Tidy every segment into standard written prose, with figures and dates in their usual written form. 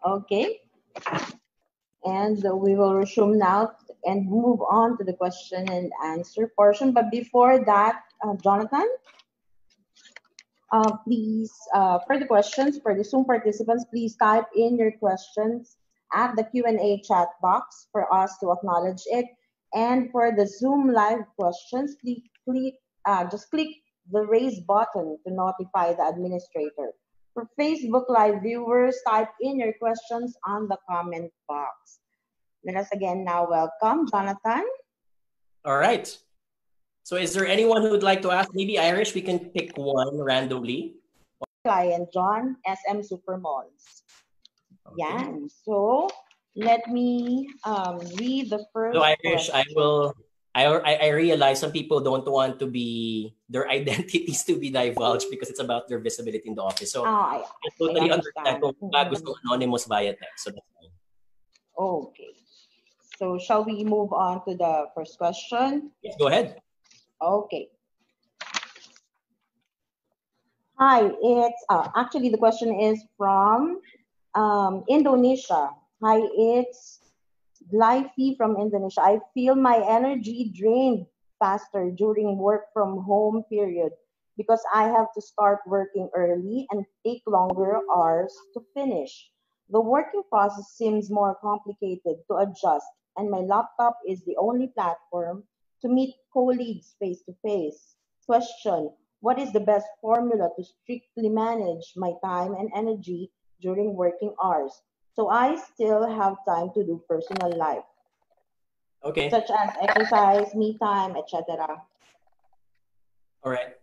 Okay. And we will resume now and move on to the question and answer portion. But before that, Jonathan, please, for the questions, for the Zoom participants, please type in your questions at the Q&A chat box for us to acknowledge it. And for the Zoom live questions, please just click the raise button to notify the administrator. For Facebook Live viewers, type in your questions on the comment box. Let us again now welcome Jonathan. All right. So is there anyone who would like to ask? Maybe Irish, we can pick one randomly. Client John, SM Supermalls. Okay. Yeah. So let me read the first. So Irish, question. I realize some people don't want to be their identities to be divulged because it's about their visibility in the office. So I totally understand kung gusto anonymous via text. So that's fine. Okay. So shall we move on to the first question? Yes, go ahead. Okay. Hi, it's actually the question is from Indonesia. Hi, it's Glyphy from Indonesia. I feel my energy drained faster during work from home period because I have to start working early and take longer hours to finish. The working process seems more complicated to adjust, and my laptop is the only platform to meet colleagues face to face. Question: what is the best formula to strictly manage my time and energy during working hours so I still have time to do personal life? Okay. Such as exercise, me time, etc. All right.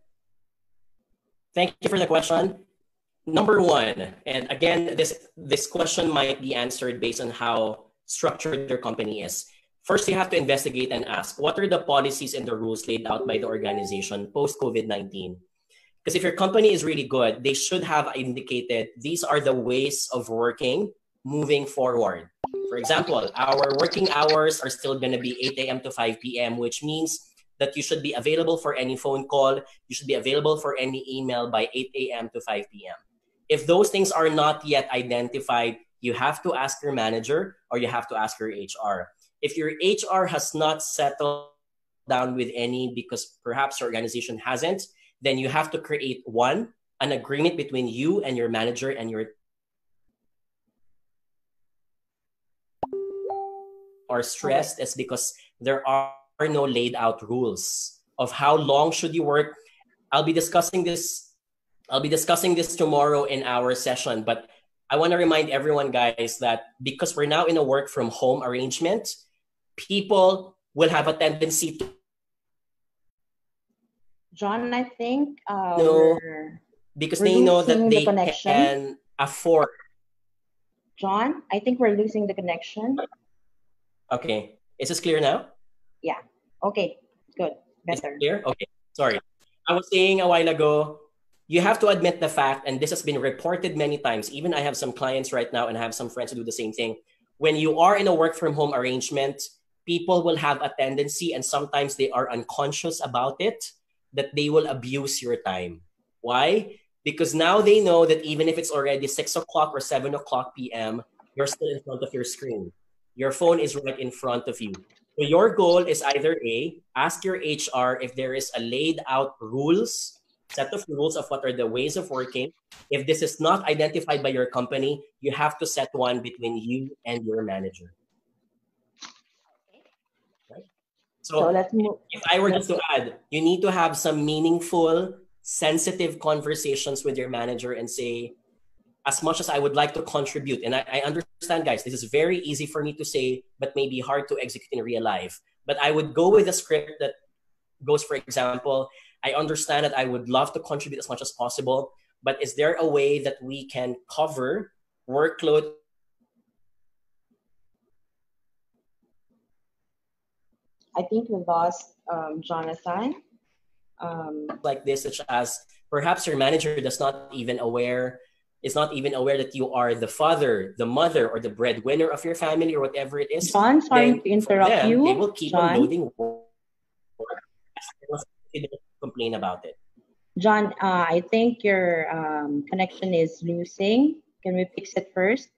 Thank you for the question. Number one, and again, this question might be answered based on how structured your company is. First, you have to investigate and ask, what are the policies and the rules laid out by the organization post-COVID-19? Because if your company is really good, they should have indicated these are the ways of working moving forward. For example, our working hours are still going to be 8 a.m. to 5 p.m., which means that you should be available for any phone call. You should be available for any email by 8 a.m. to 5 p.m. If those things are not yet identified, you have to ask your manager or you have to ask your HR. If your HR has not settled down with any because perhaps your organization hasn't, then you have to create an agreement between you and your manager and your are stressed is because there are no laid out rules of how long should you work. I'll be discussing this tomorrow in our session, but I want to remind everyone, guys, that because we're now in a work from home arrangement, people will have a tendency to John, I think because they know that they can afford. John, I think we're losing the connection. Okay. Is this clear now? Yeah. Okay. Good. Better. Is it clear? Okay. Sorry. I was saying a while ago, you have to admit the fact, and this has been reported many times. Even I have some clients right now and I have some friends who do the same thing. When you are in a work from home arrangement, people will have a tendency, and sometimes they are unconscious about it, that they will abuse your time. Why? Because now they know that even if it's already 6 o'clock or 7 o'clock p.m., you're still in front of your screen. Your phone is right in front of you. So your goal is either A, ask your HR if there is a laid out set of rules of what are the ways of working. If this is not identified by your company, you have to set one between you and your manager. Right? So let's move. If I were just to add, you need to have some meaningful, sensitive conversations with your manager and say, as much as I would like to contribute, and I understand, guys, this is very easy for me to say, but maybe hard to execute in real life. But I would go with a script that goes, for example, I understand that I would love to contribute as much as possible, but is there a way that we can cover workload? I think we lost Jonathan. Like this, such as perhaps your manager is not even aware that you are the father, the mother, or the breadwinner of your family or whatever it is. John, sorry to interrupt you. They will keep on loading work. They don't complain about it. John, I think your connection is losing. Can we fix it first?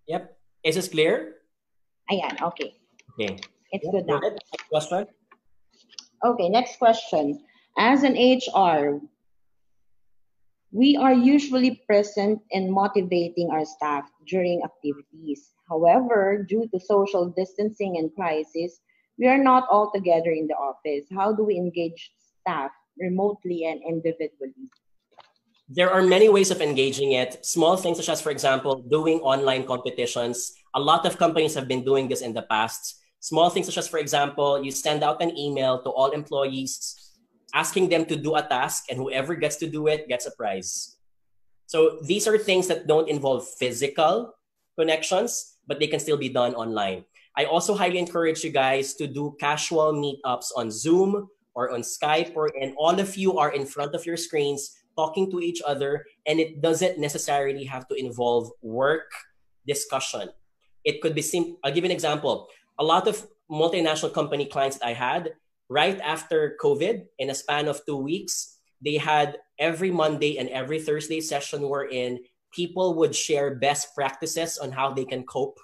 Yep. Is this clear? Ayan, okay. Okay. It's Yep, good go now. ahead. Next question. Okay, next question. As an HR, we are usually present and motivating our staff during activities. However, due to social distancing and crisis, we are not all together in the office. How do we engage staff remotely and individually? There are many ways of engaging it. Small things such as, for example, doing online competitions. A lot of companies have been doing this in the past. Small things such as, for example, you send out an email to all employees asking them to do a task, and whoever gets to do it gets a prize. So these are things that don't involve physical connections, but they can still be done online. I also highly encourage you guys to do casual meetups on Zoom or on Skype, or and all of you are in front of your screens talking to each other, and it doesn't necessarily have to involve work discussion. It could be simple. I'll give you an example. A lot of multinational company clients that I had right after COVID, in a span of 2 weeks, they had every Monday and every Thursday session wherein people would share best practices on how they can cope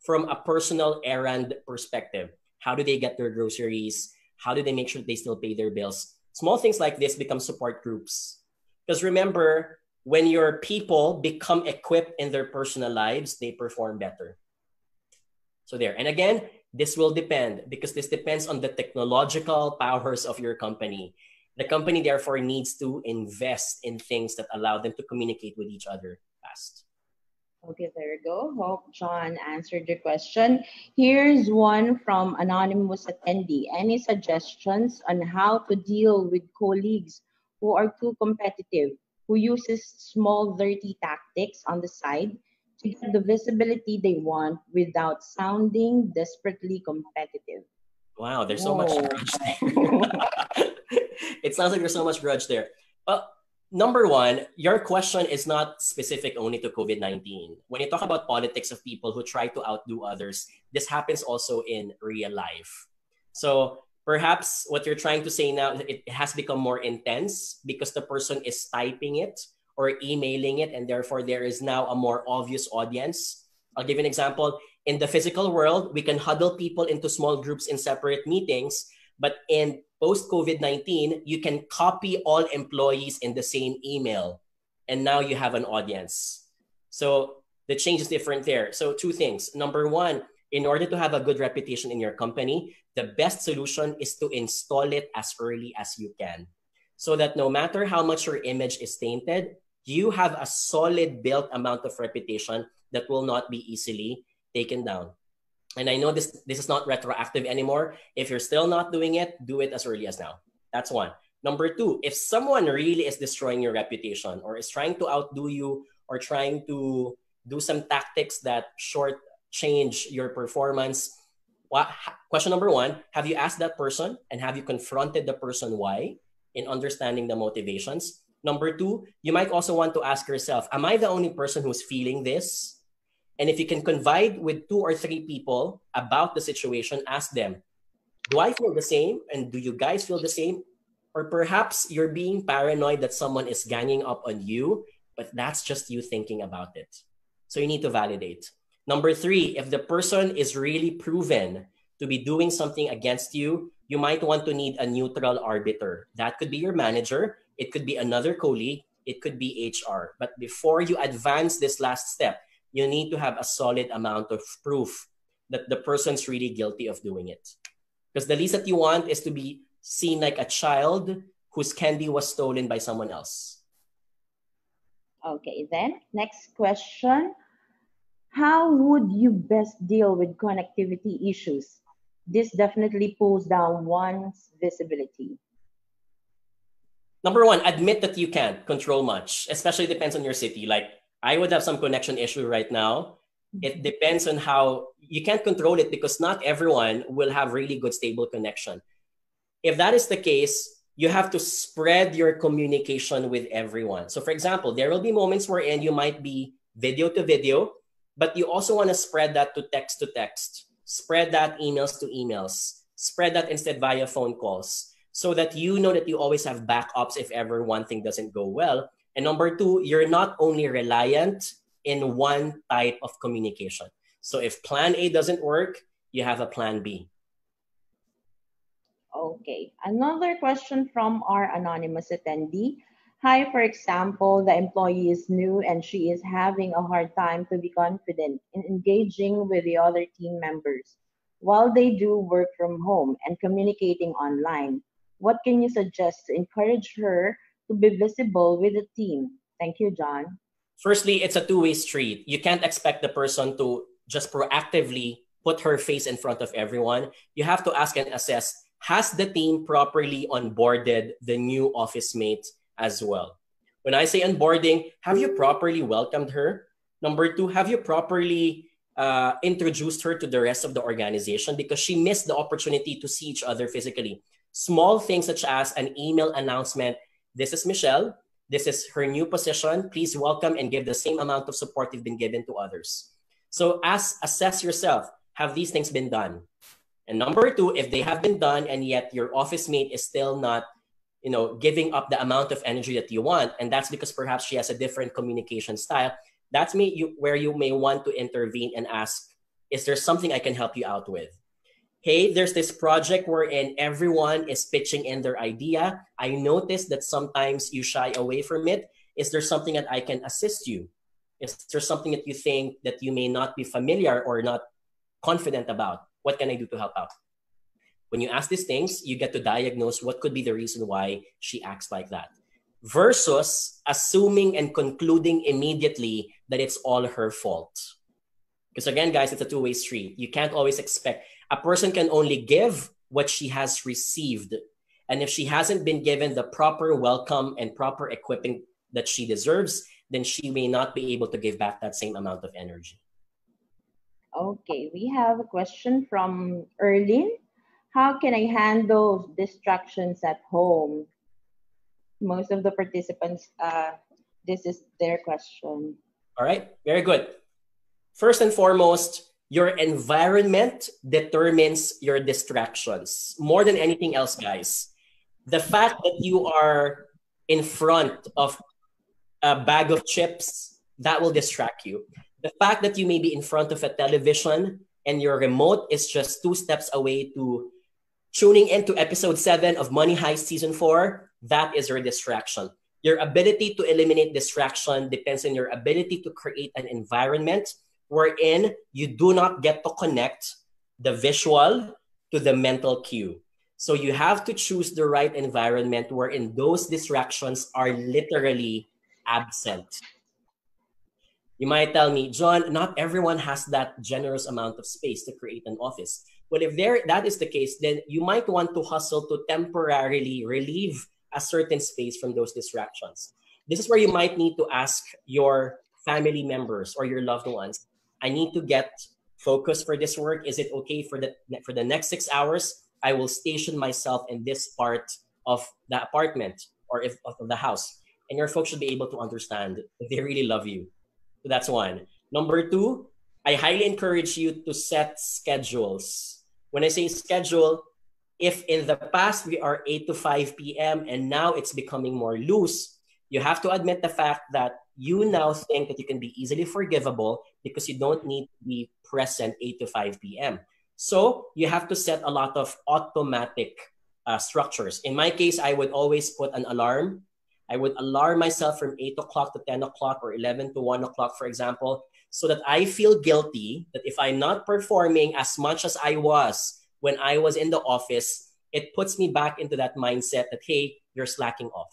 from a personal errand perspective. How do they get their groceries? How do they make sure they still pay their bills? Small things like this become support groups. Because remember, when your people become equipped in their personal lives, they perform better. So there. And again, this will depend because this depends on the technological powers of your company. The company therefore needs to invest in things that allow them to communicate with each other fast. Okay, there you go. Hope John answered your question. Here's one from anonymous attendee. Any suggestions on how to deal with colleagues who are too competitive, who uses small dirty tactics on the side to get the visibility they want without sounding desperately competitive? Wow, there's so much Oh. grudge there. It sounds like there's so much grudge there. Well, number one, your question is not specific only to COVID-19. When you talk about politics of people who try to outdo others, this happens also in real life. So perhaps what you're trying to say now, it has become more intense because the person is typing it or emailing it, and therefore there is now a more obvious audience. I'll give you an example. In the physical world, we can huddle people into small groups in separate meetings, but in post COVID-19, you can copy all employees in the same email, and now you have an audience. So the change is different there. So, two things. Number one, in order to have a good reputation in your company, the best solution is to install it as early as you can, so that no matter how much your image is tainted, you have a solid built amount of reputation that will not be easily taken down. And I know this is not retroactive anymore. If you're still not doing it, do it as early as now. That's one. Number two, if someone really is destroying your reputation or is trying to outdo you or trying to do some tactics that short change your performance, question number one, have you asked that person and have you confronted the person why in understanding the motivations? Number two, you might also want to ask yourself, am I the only person who's feeling this? And if you can confide with two or three people about the situation, ask them, do I feel the same? And do you guys feel the same? Or perhaps you're being paranoid that someone is ganging up on you, but that's just you thinking about it. So you need to validate. Number three, if the person is really proven to be doing something against you, you might want to need a neutral arbiter. That could be your manager, it could be another colleague, it could be HR. But before you advance this last step, you need to have a solid amount of proof that the person's really guilty of doing it. Because the least that you want is to be seen like a child whose candy was stolen by someone else. Okay, then next question. How would you best deal with connectivity issues? This definitely pulls down one's visibility. Number one, admit that you can't control much, especially depends on your city. Like I would have some connection issue right now. It depends on how you can't control it because not everyone will have really good stable connection. If that is the case, you have to spread your communication with everyone. So for example, there will be moments wherein you might be video to video, but you also want to spread that to text, spread that emails to emails, spread that instead via phone calls, so that you know that you always have backups if ever one thing doesn't go well. And number two, you're not only reliant in one type of communication. So if plan A doesn't work, you have a plan B. Okay, another question from our anonymous attendee. Hi, for example, the employee is new and she is having a hard time to be confident in engaging with the other team members while they do work from home and communicating online. What can you suggest to encourage her to be visible with the team? Thank you, John. Firstly, it's a two-way street. You can't expect the person to just proactively put her face in front of everyone. You have to ask and assess, has the team properly onboarded the new office mate as well? When I say onboarding, have you properly welcomed her? Number two, have you properly introduced her to the rest of the organization? Because she missed the opportunity to see each other physically. Small things such as an email announcement. This is Michelle. This is her new position. Please welcome and give the same amount of support you've been given to others. So assess yourself. Have these things been done? And number two, if they have been done and yet your office mate is still not, giving up the amount of energy that you want, and that's because perhaps she has a different communication style, that's where you may want to intervene and ask, is there something I can help you out with? Hey, there's this project wherein everyone is pitching in their idea. I noticed that sometimes you shy away from it. Is there something that I can assist you? Is there something that you think that you may not be familiar or not confident about? What can I do to help out? When you ask these things, you get to diagnose what could be the reason why she acts like that. Versus assuming and concluding immediately that it's all her fault. Because again, guys, it's a two-way street. You can't always expect. A person can only give what she has received. And if she hasn't been given the proper welcome and proper equipping that she deserves, then she may not be able to give back that same amount of energy. Okay, we have a question from Erlin. How can I handle distractions at home? Most of the participants, this is their question. All right, very good. First and foremost, your environment determines your distractions. More than anything else, guys. The fact that you are in front of a bag of chips, that will distract you. The fact that you may be in front of a television and your remote is just 2 steps away to tuning into episode 7 of Money Heist Season 4, that is your distraction. Your ability to eliminate distraction depends on your ability to create an environment wherein you do not get to connect the visual to the mental cue. So you have to choose the right environment wherein those distractions are literally absent. You might tell me, John, not everyone has that generous amount of space to create an office. Well, if that is the case, then you might want to hustle to temporarily relieve a certain space from those distractions. This is where you might need to ask your family members or your loved ones, I need to get focused for this work. Is it okay for the next 6 hours? I will station myself in this part of the apartment or of the house. And your folks should be able to understand that they really love you. So that's one. Number two, I highly encourage you to set schedules. When I say schedule, if in the past we are 8 to 5 p.m. and now it's becoming more loose, you have to admit the fact that you now think that you can be easily forgivable because you don't need to be present 8 to 5 p.m. So you have to set a lot of automatic structures. In my case, I would always put an alarm. I would alarm myself from 8 o'clock to 10 o'clock or 11 to 1 o'clock, for example, so that I feel guilty that if I'm not performing as much as I was when I was in the office, it puts me back into that mindset that, hey, you're slacking off.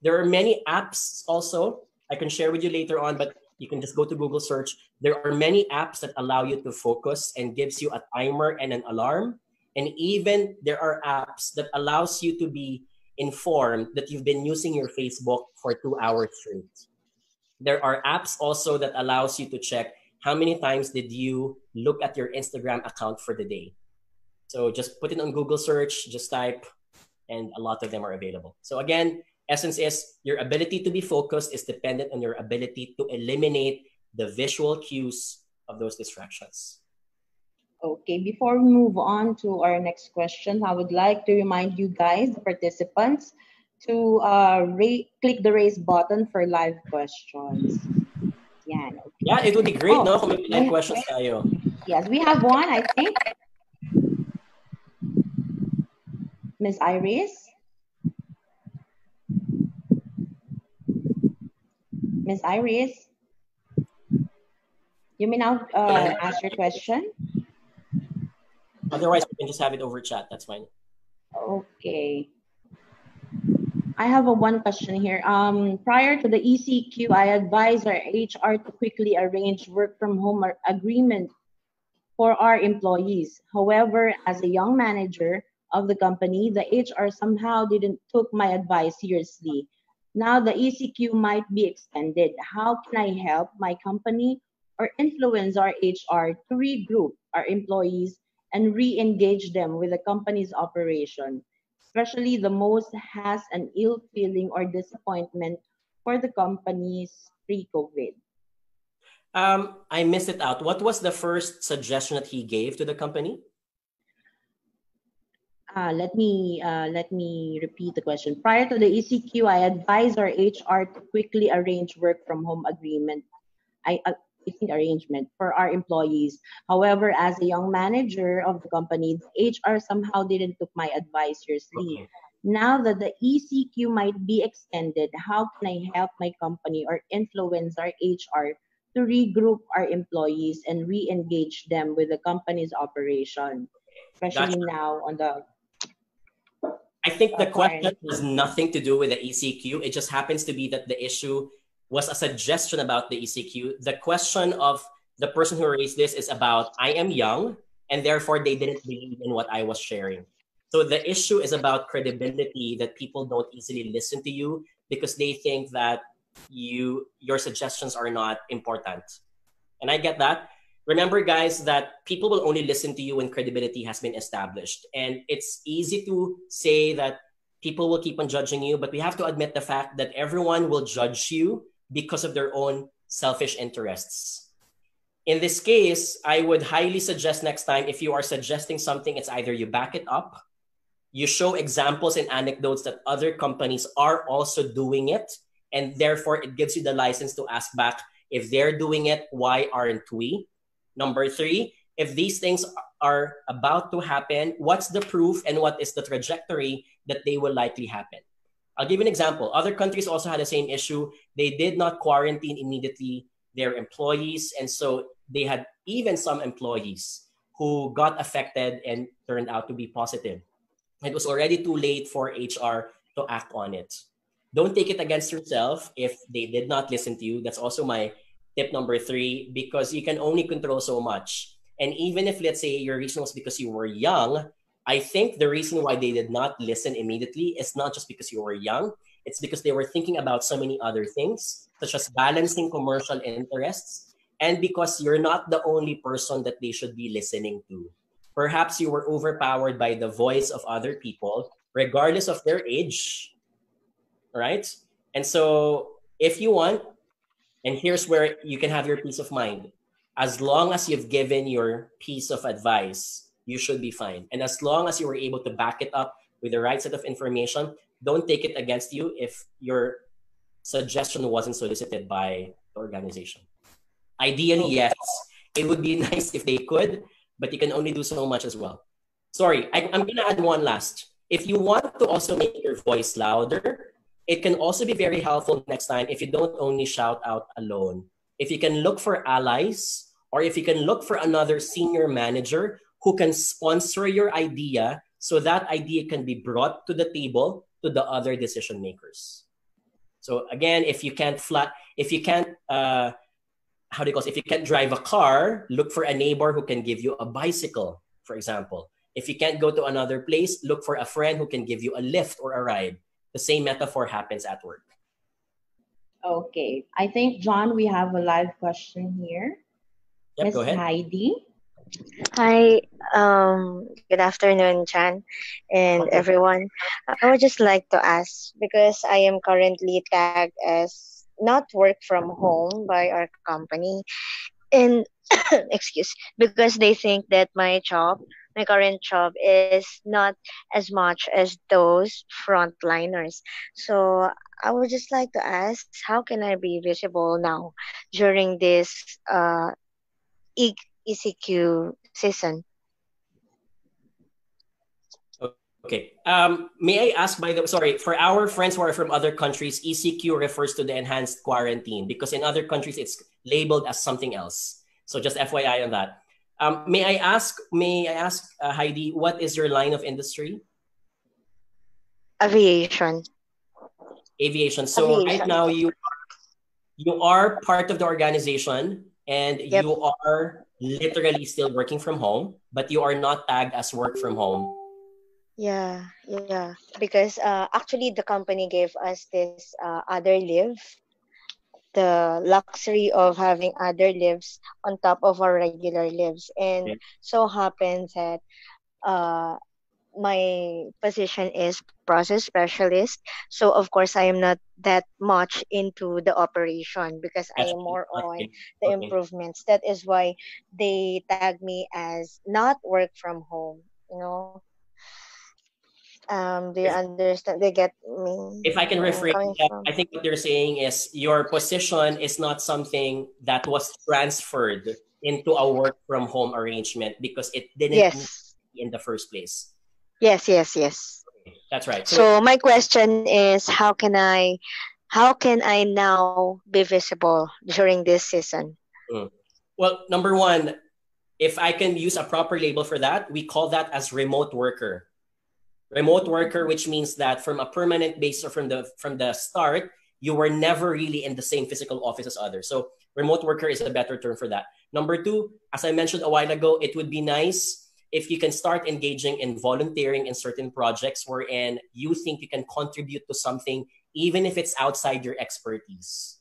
There are many apps also I can share with you later on, but you can just go to Google search. There are many apps that allow you to focus and gives you a timer and an alarm. And even there are apps that allows you to be informed that you've been using your Facebook for 2 hours straight. There are apps also that allows you to check how many times did you look at your Instagram account for the day. So just put it on Google search, just type, and a lot of them are available. So again, essence is your ability to be focused is dependent on your ability to eliminate the visual cues of those distractions. Okay, before we move on to our next question, I would like to remind you guys, the participants, to click the raise button for live questions. Yeah, okay. Yeah, it would be great, no? Oh, Kung may live questions tayo. yes, we have one, I think. Miss Iris. Miss Iris, you may now ask your question. Otherwise, we can just have it over chat. That's fine. Okay. I have a one question here. Prior to the ECQ, I advised our HR to quickly arrange work from home agreement for our employees. However, as a young manager of the company, the HR somehow didn't took my advice seriously. Now the ECQ might be extended. How can I help my company or influence our HR to regroup our employees and re-engage them with the company's operation? Especially the most has an ill feeling or disappointment for the company's pre-COVID. I missed it out. What was the first suggestion that he gave to the company? Let me repeat the question. Prior to the ECQ, I advised our HR to quickly arrange work from home agreement. I think arrangement for our employees. However, as a young manager of the company, the HR somehow didn't took my advice seriously. Okay. Now that the ECQ might be extended, how can I help my company or influence our HR to regroup our employees and re-engage them with the company's operation, especially Gotcha. now on the I think the question current. has nothing to do with the ECQ. It just happens to be that the issue was a suggestion about the ECQ. The question of the person who raised this is about I am young and therefore they didn't believe in what I was sharing. So the issue is about credibility, that people don't easily listen to you because they think that your suggestions are not important. And I get that. Remember, guys, that people will only listen to you when credibility has been established. And it's easy to say that people will keep on judging you, but we have to admit the fact that everyone will judge you because of their own selfish interests. In this case, I would highly suggest next time, if you are suggesting something, it's either you back it up, you show examples and anecdotes that other companies are also doing it, and therefore it gives you the license to ask back, if they're doing it, why aren't we? Number three, if these things are about to happen, what's the proof and what is the trajectory that they will likely happen? I'll give you an example. Other countries also had the same issue. They did not quarantine immediately their employees, and so they had even some employees who got affected and turned out to be positive. It was already too late for HR to act on it. Don't take it against yourself if they did not listen to you. That's also my tip number three, because you can only control so much. And even if, let's say, your reason was because you were young, I think the reason why they did not listen immediately is not just because you were young, it's because they were thinking about so many other things, such as balancing commercial interests, and because you're not the only person that they should be listening to. Perhaps you were overpowered by the voice of other people, regardless of their age, right? And so, if you want, and here's where you can have your peace of mind. As long as you've given your piece of advice, you should be fine. And as long as you were able to back it up with the right set of information, don't take it against you if your suggestion wasn't solicited by the organization. Ideally, Oh, yes, it would be nice if they could, but you can only do so much as well. Sorry, I'm going to add one last. If you want to also make your voice louder, it can also be very helpful next time if you don't only shout out alone. If you can look for allies, or if you can look for another senior manager who can sponsor your idea so that idea can be brought to the table to the other decision makers. So again, if you can't how do you call it? If you can't drive a car, look for a neighbor who can give you a bicycle, for example. If you can't go to another place, look for a friend who can give you a lift or a ride. The same metaphor happens at work. okay. I think, John, we have a live question here. Yep, go Miss ahead. Heidi. Hi, good afternoon, Chan, and Okay. everyone. I would just like to ask because I am currently tagged as not work from home by our company, and excuse, because they think that my job my current job is not as much as those frontliners. So I would just like to ask, how can I be visible now during this ECQ season? Okay. May I ask, by the sorry, for our friends who are from other countries, ECQ refers to the enhanced quarantine because in other countries it's labeled as something else. So just FYI on that. May I ask, Heidi, what is your line of industry? Aviation. Aviation. So right Aviation. now you are part of the organization and Yep. you are literally still working from home, but you are not tagged as work from home. Yeah, yeah. Because actually the company gave us this other leave, the luxury of having other lives on top of our regular lives. And Okay. so happens that uh, my position is process specialist. So of course I am not that much into the operation because I That's am more on okay. the Okay. improvements. That is why they tag me as not work from home. You know, do you If understand? They get me if I where can I'm rephrase coming that, from. I think what they're saying is your position is not something that was transferred into a work from home arrangement because it didn't need Yes, to be in the first place. yes, yes, yes. That's right. So, So my question is, how can I now be visible during this season? mm. Well, number one, if I can use a proper label for that, we call that as remote worker. Remote worker, which means that from a permanent base or from the start, you were never really in the same physical office as others. So remote worker is a better term for that. Number two, as I mentioned a while ago, it would be nice if you can start engaging in volunteering in certain projects wherein you think you can contribute to something, even if it's outside your expertise.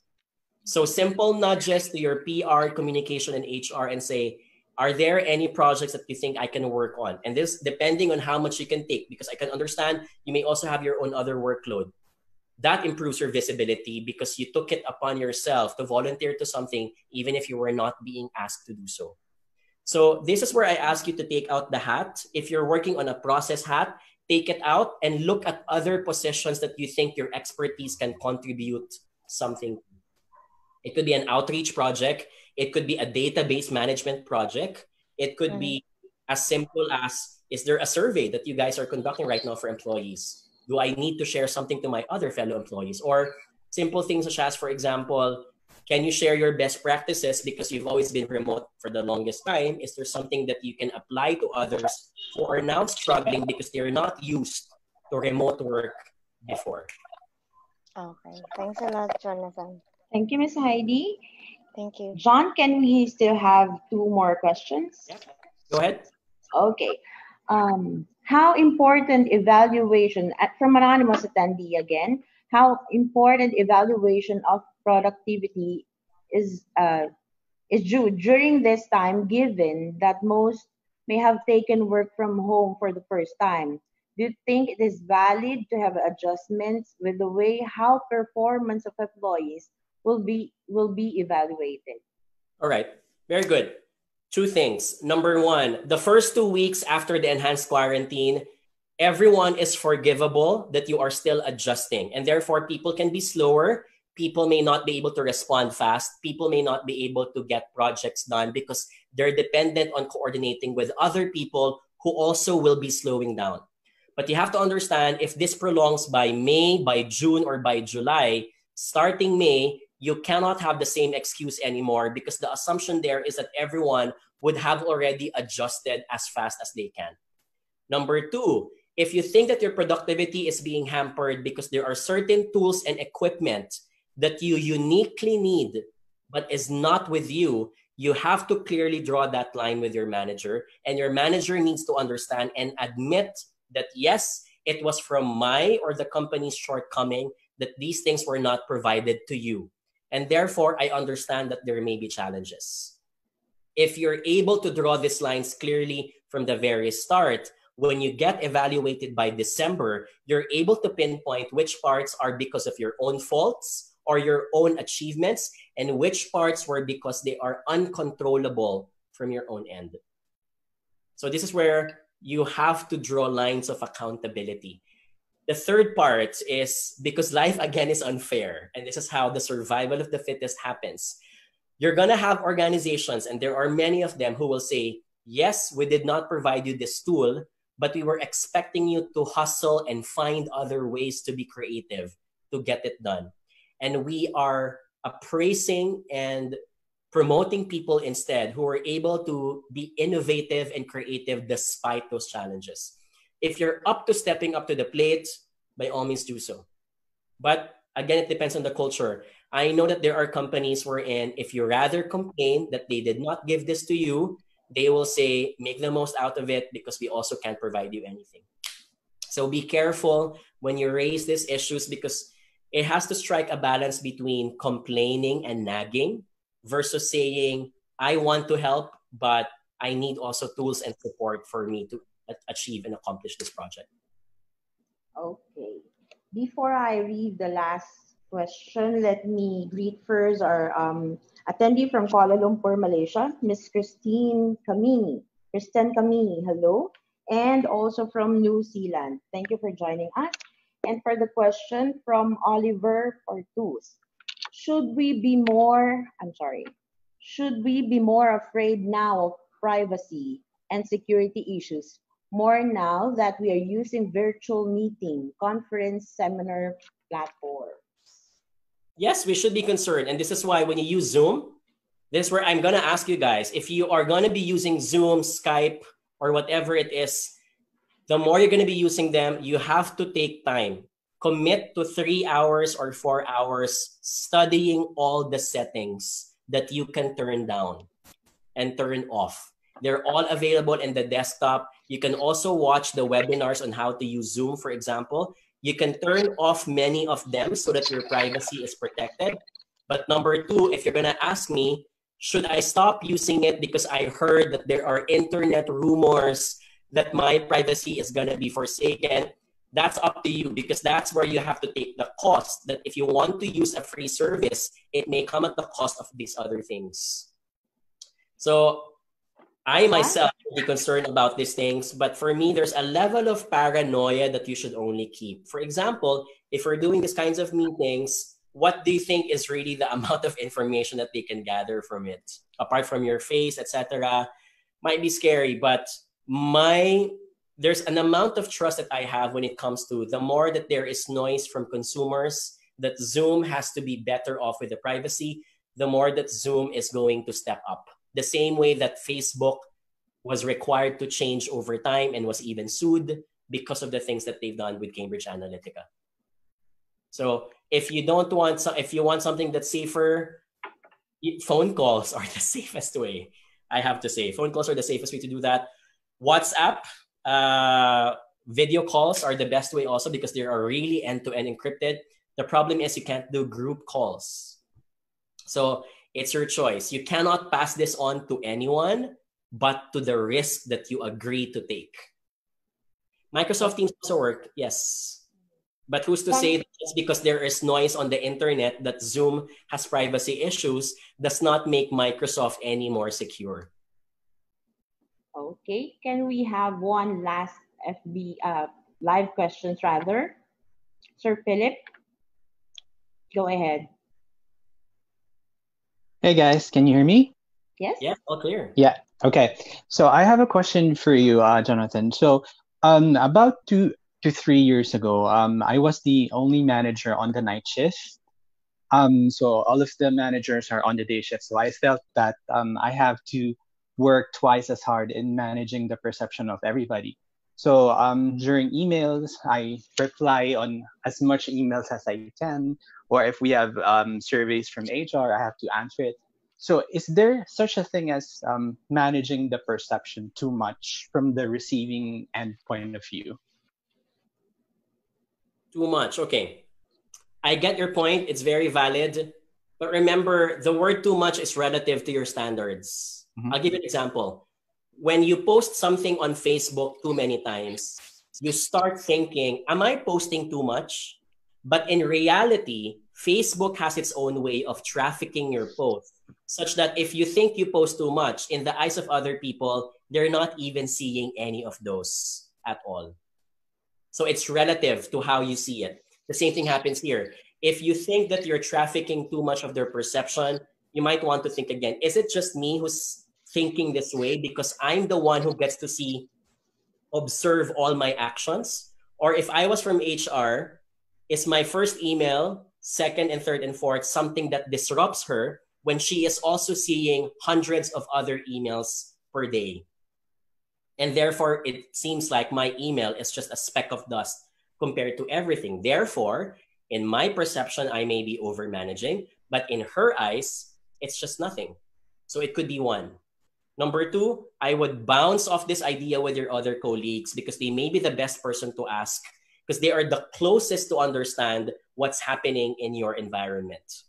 So simple nudges to your PR, communication, and HR and say, are there any projects that you think I can work on? And this depending on how much you can take, because I can understand you may also have your own other workload. That improves your visibility because you took it upon yourself to volunteer to something, even if you were not being asked to do so. So this is where I ask you to take out the hat. If you're working on a process hat, take it out and look at other positions that you think your expertise can contribute something. It could be an outreach project. It could be a database management project. It could Mhm. be as simple as, is there a survey that you guys are conducting right now for employees? Do I need to share something to my other fellow employees? Or simple things such as, for example, can you share your best practices because you've always been remote for the longest time? Is there something that you can apply to others who are now struggling because they're not used to remote work before? Okay. Thanks a lot, Jonathan. Thank you, Miss Heidi. Thank you. John, can we still have two more questions? Yeah. Go ahead. Okay. How important evaluation, from anonymous attendee again, how important evaluation of productivity is is due during this time, given that most may have taken work from home for the first time? Do you think it is valid to have adjustments with the way how performance of employees will be evaluated? All right. Very good. Two things. Number one, the first 2 weeks after the enhanced quarantine, everyone is forgivable that you are still adjusting. And therefore, people can be slower. People may not be able to respond fast. People may not be able to get projects done because they're dependent on coordinating with other people who also will be slowing down. But you have to understand if this prolongs by May, by June, or by July, starting May, you cannot have the same excuse anymore because the assumption there is that everyone would have already adjusted as fast as they can. Number two, if you think that your productivity is being hampered because there are certain tools and equipment that you uniquely need but is not with you, you have to clearly draw that line with your manager. And your manager needs to understand and admit that, yes, it was from my or the company's shortcoming that these things were not provided to you. And therefore, I understand that there may be challenges. If you're able to draw these lines clearly from the very start, when you get evaluated by December, you're able to pinpoint which parts are because of your own faults or your own achievements, and which parts were because they are uncontrollable from your own end. So this is where you have to draw lines of accountability. The third part is because life again is unfair, and this is how the survival of the fittest happens. You're going to have organizations, and there are many of them who will say, yes, we did not provide you this tool, but we were expecting you to hustle and find other ways to be creative to get it done. And we are appraising and promoting people instead who are able to be innovative and creative despite those challenges. If you're up to stepping up to the plate, by all means do so. But again, it depends on the culture. I know that there are companies wherein if you rather complain that they did not give this to you, they will say, make the most out of it because we also can't provide you anything. So be careful when you raise these issues because it has to strike a balance between complaining and nagging versus saying, I want to help, but I need also tools and support for me to achieve and accomplish this project. Okay. Before I read the last question, let me greet first our attendee from Kuala Lumpur, Malaysia, Miss Christine Kamini. Kristen Kamini, hello. And also from New Zealand. Thank you for joining us. And for the question from Oliver Fortus. Should we be more afraid now of privacy and security issues? More now that we are using virtual meeting, conference, seminar platforms. Yes, we should be concerned. And this is why when you use Zoom, this is where I'm going to ask you guys, if you are going to be using Zoom, Skype, or whatever it is, the more you're going to be using them, you have to take time. Commit to 3 hours or 4 hours studying all the settings that you can turn down and turn off. They're all available in the desktop. You can also watch the webinars on how to use Zoom, for example. You can turn off many of them so that your privacy is protected. But number two, if you're going to ask me, should I stop using it because I heard that there are internet rumors that my privacy is going to be forsaken? That's up to you because that's where you have to take the cost. That if you want to use a free service, it may come at the cost of these other things. So I myself be concerned about these things, but for me, there's a level of paranoia that you should only keep. For example, if we're doing these kinds of meetings, what do you think is really the amount of information that they can gather from it? Apart from your face, etc., might be scary, but there's an amount of trust that I have when it comes to the more that there is noise from consumers, that Zoom has to be better off with the privacy, the more that Zoom is going to step up. The same way that Facebook was required to change over time and was even sued because of the things that they've done with Cambridge Analytica. So if you want something that's safer, phone calls are the safest way. I have to say, phone calls are the safest way to do that. WhatsApp, video calls are the best way also because they are really end-to-end encrypted. The problem is you can't do group calls. So it's your choice. You cannot pass this on to anyone, but to the risk that you agree to take. Microsoft Teams also work, yes. But who's to say that just because there is noise on the internet that Zoom has privacy issues does not make Microsoft any more secure? Okay, can we have one last FB live questions rather? Sir Philip, go ahead. Hey guys, can you hear me? Yes? Yeah, all clear. Yeah, okay. So I have a question for you, Jonathan. So about 2 to 3 years ago, I was the only manager on the night shift. So all of the managers are on the day shift. So I felt that I have to work twice as hard in managing the perception of everybody. So during emails, I reply on as much emails as I can, or if we have surveys from HR, I have to answer it. So is there such a thing as managing the perception too much from the receiving end point of view? Too much, okay. I get your point. It's very valid. But remember, the word too much is relative to your standards. Mm-hmm. I'll give you an example. When you post something on Facebook too many times, you start thinking, am I posting too much? But in reality, Facebook has its own way of trafficking your post, such that if you think you post too much, in the eyes of other people, they're not even seeing any of those at all. So it's relative to how you see it. The same thing happens here. If you think that you're trafficking too much of their perception, you might want to think again, is it just me who's thinking this way because I'm the one who gets to see, observe all my actions? Or if I was from HR, is my first email, second and third and fourth, something that disrupts her when she is also seeing hundreds of other emails per day? And therefore, it seems like my email is just a speck of dust compared to everything. Therefore, in my perception, I may be over managing, but in her eyes, it's just nothing. So it could be one. Number two, I would bounce off this idea with your other colleagues because they may be the best person to ask because they are the closest to understand what's happening in your environment.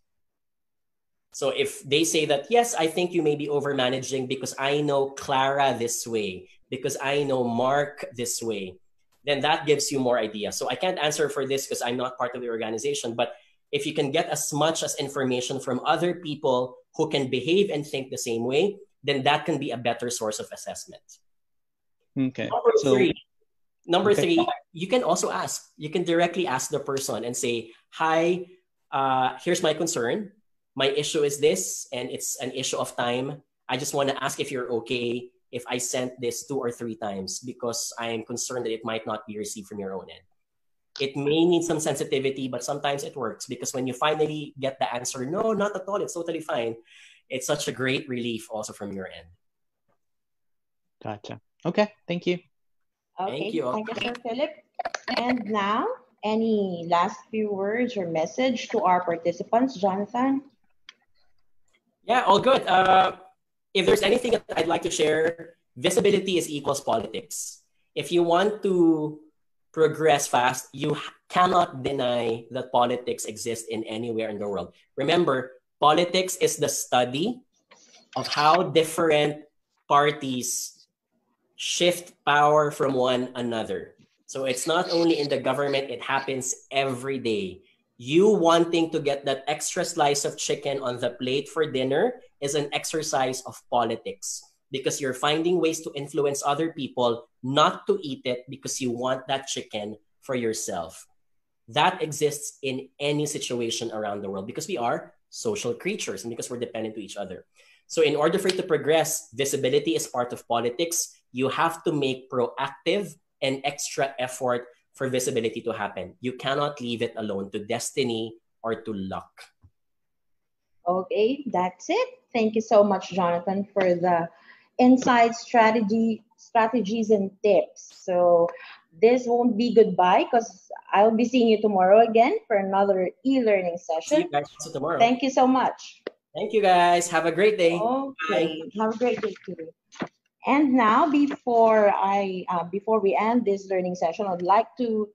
So if they say that, yes, I think you may be over managing because I know Clara this way, because I know Mark this way, then that gives you more idea. So I can't answer for this because I'm not part of the organization, but if you can get as much as information from other people who can behave and think the same way, then that can be a better source of assessment. Okay. Number three, you can also ask. You can directly ask the person and say, hi, here's my concern. My issue is this, and it's an issue of time. I just want to ask if you're okay if I sent this 2 or 3 times because I am concerned that it might not be received from your own end. It may need some sensitivity, but sometimes it works because when you finally get the answer, no, not at all, it's totally fine, it's such a great relief also from your end. Gotcha. Okay, thank you. Okay, thank you, Sir Philip. And now, any last few words or message to our participants, Jonathan? Yeah, all good. If there's anything that I'd like to share, visibility is equals politics. If you want to progress fast, you cannot deny that politics exists in anywhere in the world. Remember, politics is the study of how different parties shift power from one another. So it's not only in the government, it happens every day. You wanting to get that extra slice of chicken on the plate for dinner is an exercise of politics because you're finding ways to influence other people not to eat it because you want that chicken for yourself. That exists in any situation around the world because we are social creatures and because we're dependent to each other. So in order for you to progress, visibility is part of politics. You have to make proactive and extra effort for visibility to happen. You cannot leave it alone to destiny or to luck. Okay, that's it. Thank you so much, Jonathan, for the insights, strategies, and tips. So this won't be goodbye because I'll be seeing you tomorrow again for another e-learning session. See you guys also tomorrow. Thank you so much. Thank you, guys. Have a great day. Okay, have a great day too. And now, before we end this learning session, I'd like to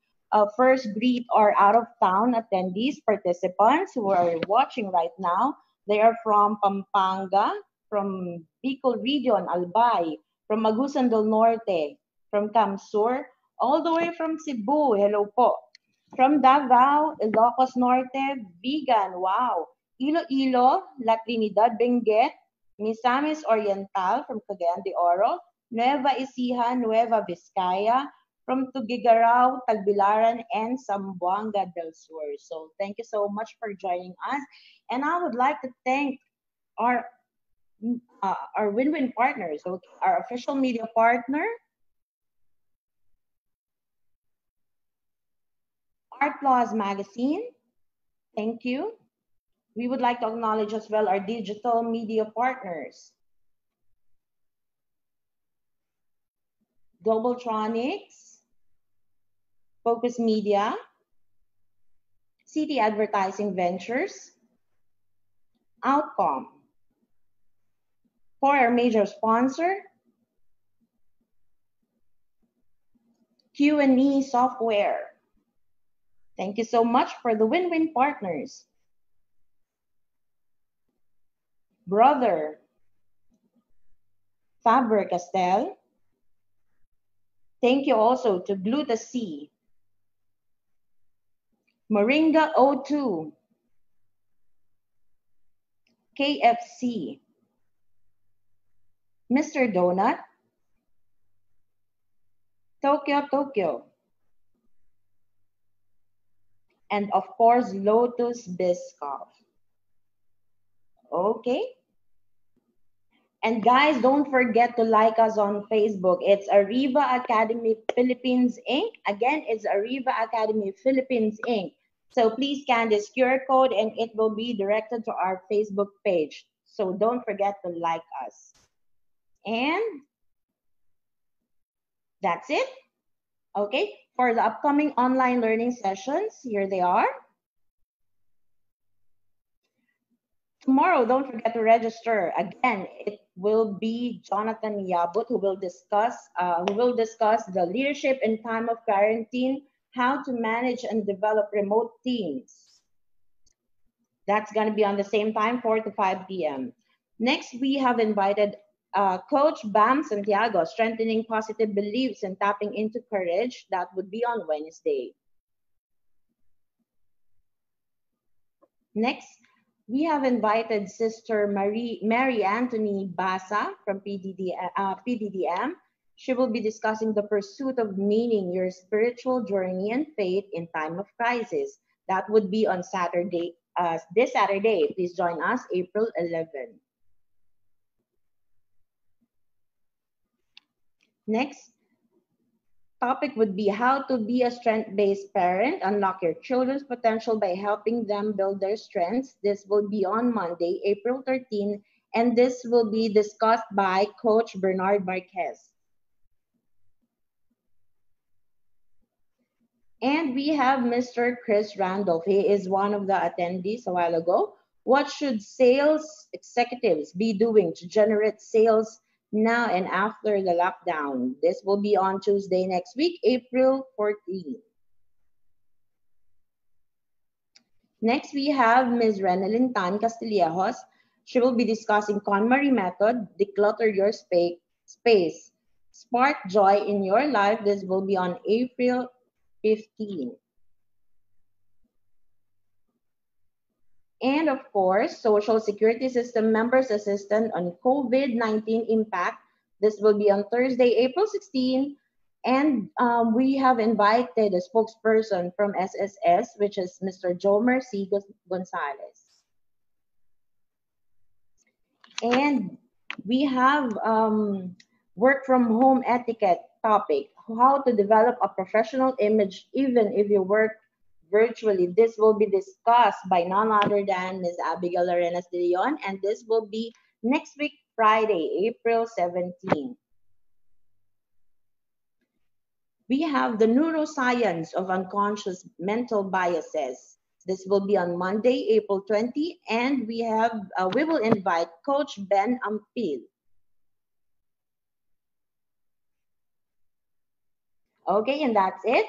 first greet our out-of-town attendees, participants who are watching right now. They are from Pampanga, from Bicol Region, Albay, from Magusan del Norte, from Camsur, all the way from Cebu. Hello po. From Davao, Ilocos Norte, Vigan, wow. Iloilo, La Trinidad, Benguet, Misamis Oriental from Cagayan de Oro, Nueva Ecija, Nueva Vizcaya, from Tugigaraw, Tagbilaran, and Zamboanga del Sur. So thank you so much for joining us. And I would like to thank our win-win partners, okay, our official media partner, Art Laws Magazine. Thank you. We would like to acknowledge as well our digital media partners, Globaltronics, Focus Media, City Advertising Ventures, Outcom. For our major sponsor, Q&E Software. Thank you so much for the win-win partners. Brother, Faber-Castell. Thank you also to Gluta-C, Moringa O2, KFC, Mr. Donut, Tokyo, Tokyo. And of course, Lotus Biscoff. Okay. And guys, don't forget to like us on Facebook. It's Ariva Academy Philippines Inc. Again, it's Ariva Academy Philippines Inc. So please scan this QR code and it will be directed to our Facebook page. So don't forget to like us. And that's it. Okay, for the upcoming online learning sessions, here they are. Tomorrow, don't forget to register. Again, it will be Jonathan Yabut who will discuss the leadership in time of quarantine, how to manage and develop remote teams. That's going to be on the same time, 4 to 5 p.m. Next, we have invited Coach Bam Santiago, strengthening positive beliefs and tapping into courage. That would be on Wednesday. Next, we have invited Sister Mary Anthony Basa from PDDM. She will be discussing the pursuit of meaning, your spiritual journey and faith in time of crisis. That would be on Saturday, this Saturday. Please join us, April 11. Next topic would be how to be a strength-based parent, unlock your children's potential by helping them build their strengths. This will be on Monday, April 13, and this will be discussed by Coach Bernard Marquez. And we have Mr. Chris Randolph. He is one of the attendees a while ago. What should sales executives be doing to generate sales now and after the lockdown? This will be on Tuesday next week, April 14. Next, we have Ms. Renalyn Tan Castillejos. She will be discussing KonMari method, declutter your space. Spark joy in your life. This will be on April 15. And of course, Social Security System Members Assistant on COVID-19 impact. This will be on Thursday, April 16. And we have invited a spokesperson from SSS, which is Mr. Jomer C. Gonzalez. And we have work from home etiquette topic, how to develop a professional image even if you work virtually. This will be discussed by none other than Ms. Abigail Arenas de Leon, and this will be next week, Friday, April 17. We have the neuroscience of unconscious mental biases. This will be on Monday, April 20, and we will invite Coach Ben Ampil. Okay, and that's it.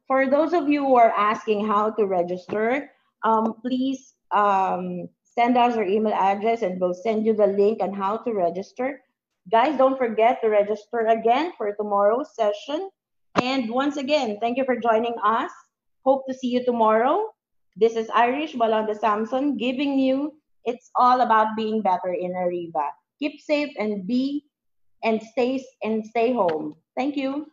For those of you who are asking how to register, please send us our email address and we'll send you the link on how to register. Guys, don't forget to register again for tomorrow's session. And once again, thank you for joining us. Hope to see you tomorrow. This is Irish Balanda Samson giving you It's All About Being Better in Ariva. Keep safe and stay home. Thank you.